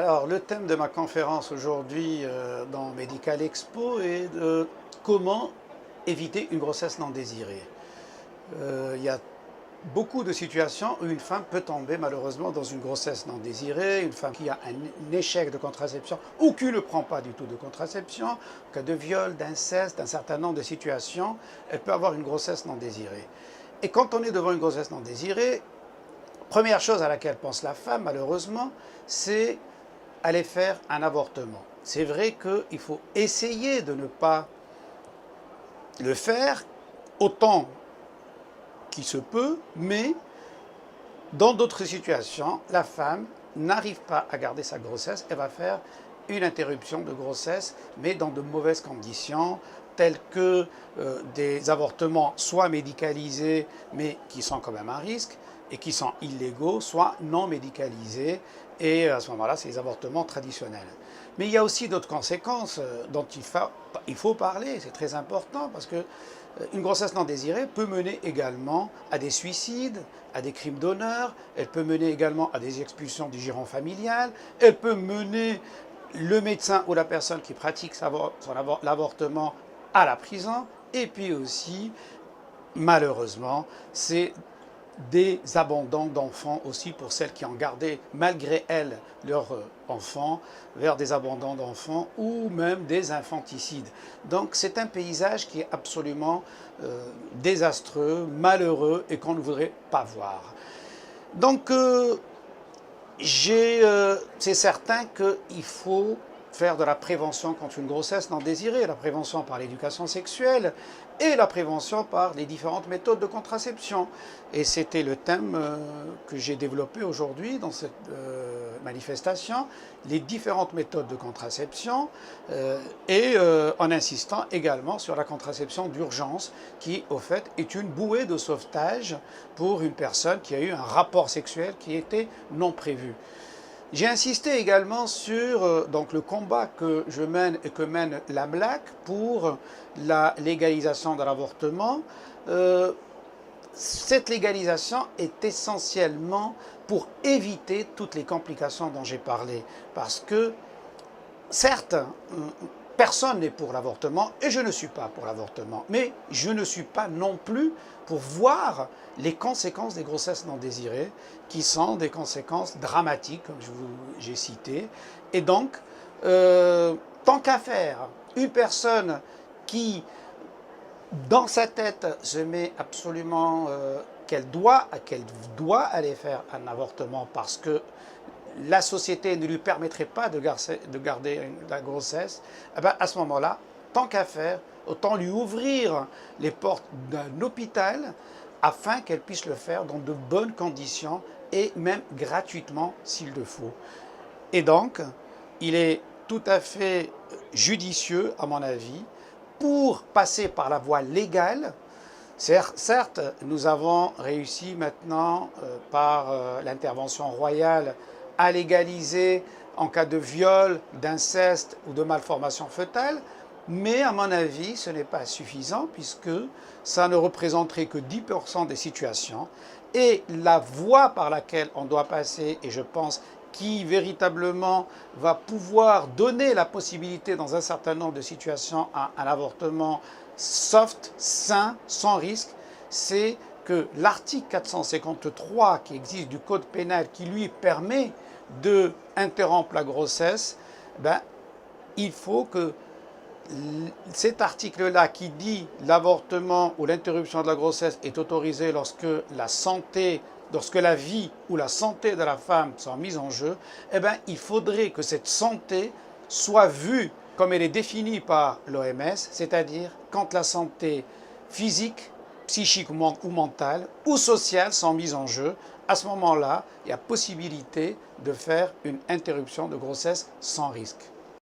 Alors, le thème de ma conférence aujourd'hui dans Medical Expo est de comment éviter une grossesse non désirée. Il y a beaucoup de situations où une femme peut tomber malheureusement dans une grossesse non désirée, une femme qui a un échec de contraception ou qui ne prend pas du tout de contraception, en cas de viol, d'inceste, un certain nombre de situations, elle peut avoir une grossesse non désirée. Et quand on est devant une grossesse non désirée, première chose à laquelle pense la femme malheureusement, c'est aller faire un avortement. C'est vrai qu'il faut essayer de ne pas le faire autant qu'il se peut, mais dans d'autres situations, la femme n'arrive pas à garder sa grossesse, elle va faire une interruption de grossesse, mais dans de mauvaises conditions, telles que des avortements soit médicalisés, mais qui sont quand même un risque, et qui sont illégaux, soit non médicalisés, et à ce moment-là, c'est les avortements traditionnels. Mais il y a aussi d'autres conséquences dont il faut parler, c'est très important, parce que une grossesse non désirée peut mener également à des suicides, à des crimes d'honneur, elle peut mener également à des expulsions du giron familial, elle peut mener le médecin ou la personne qui pratique l'avortement à la prison, et puis aussi, malheureusement, c'est des abandons d'enfants aussi pour celles qui ont gardé malgré elles leurs enfants, vers des abandons d'enfants ou même des infanticides. Donc c'est un paysage qui est absolument désastreux, malheureux et qu'on ne voudrait pas voir. Donc c'est certain qu'il faut faire de la prévention contre une grossesse non désirée, la prévention par l'éducation sexuelle et la prévention par les différentes méthodes de contraception. Et c'était le thème que j'ai développé aujourd'hui dans cette manifestation, les différentes méthodes de contraception et en insistant également sur la contraception d'urgence qui, au fait, est une bouée de sauvetage pour une personne qui a eu un rapport sexuel qui était non prévu. J'ai insisté également sur donc, le combat que je mène et que mène l'AMLAC pour la légalisation de l'avortement. Cette légalisation est essentiellement pour éviter toutes les complications dont j'ai parlé. Parce que, certes, personne n'est pour l'avortement et je ne suis pas pour l'avortement. Mais je ne suis pas non plus pour voir les conséquences des grossesses non désirées, qui sont des conséquences dramatiques, comme j'ai cité. Et donc, tant qu'à faire, une personne qui, dans sa tête, se met absolument qu'elle doit aller faire un avortement parce que la société ne lui permettrait pas de garder la grossesse, eh bien à ce moment-là, tant qu'à faire, autant lui ouvrir les portes d'un hôpital afin qu'elle puisse le faire dans de bonnes conditions et même gratuitement s'il le faut. Et donc, il est tout à fait judicieux, à mon avis, pour passer par la voie légale. Certes, nous avons réussi maintenant, par l'intervention royale, à légaliser en cas de viol, d'inceste ou de malformation fœtale, mais à mon avis, ce n'est pas suffisant puisque ça ne représenterait que 10% des situations. Et la voie par laquelle on doit passer, et je pense qui véritablement va pouvoir donner la possibilité dans un certain nombre de situations à un avortement soft, sain, sans risque, c'est que l'article 453 qui existe du Code pénal qui lui permet d'interrompre la grossesse, ben, il faut que cet article-là qui dit l'avortement ou l'interruption de la grossesse est autorisé lorsque la vie ou la santé de la femme sont mises en jeu, eh bien, il faudrait que cette santé soit vue comme elle est définie par l'OMS, c'est-à-dire quand la santé physique, psychique ou mentale ou sociale sont mises en jeu. À ce moment-là, il y a possibilité de faire une interruption de grossesse sans risque.